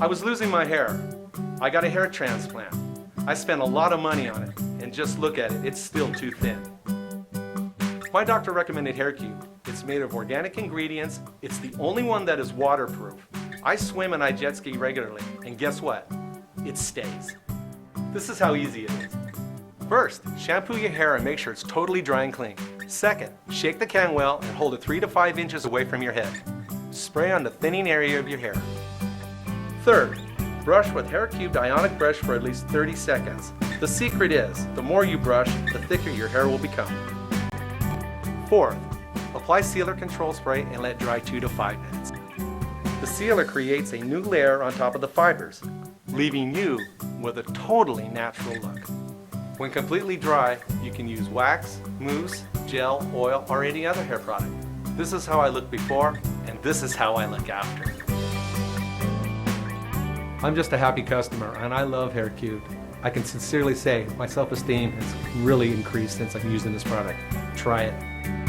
I was losing my hair. I got a hair transplant. I spent a lot of money on it, and just look at it, it's still too thin. My doctor recommended HairCubed. It's made of organic ingredients. It's the only one that is waterproof. I swim and I jet ski regularly, and guess what? It stays. This is how easy it is. First, shampoo your hair and make sure it's totally dry and clean. Second, shake the can well and hold it 3 to 5 inches away from your head. Spray on the thinning area of your hair. Third, brush with HairCubed Ionic Brush for at least 30 seconds. The secret is, the more you brush, the thicker your hair will become. Fourth, apply sealer control spray and let dry 2 to 5 minutes. The sealer creates a new layer on top of the fibers, leaving you with a totally natural look. When completely dry, you can use wax, mousse, gel, oil, or any other hair product. This is how I looked before, and this is how I look after. I'm just a happy customer, and I love HairCubed. I can sincerely say my self-esteem has really increased since I'm using this product. Try it.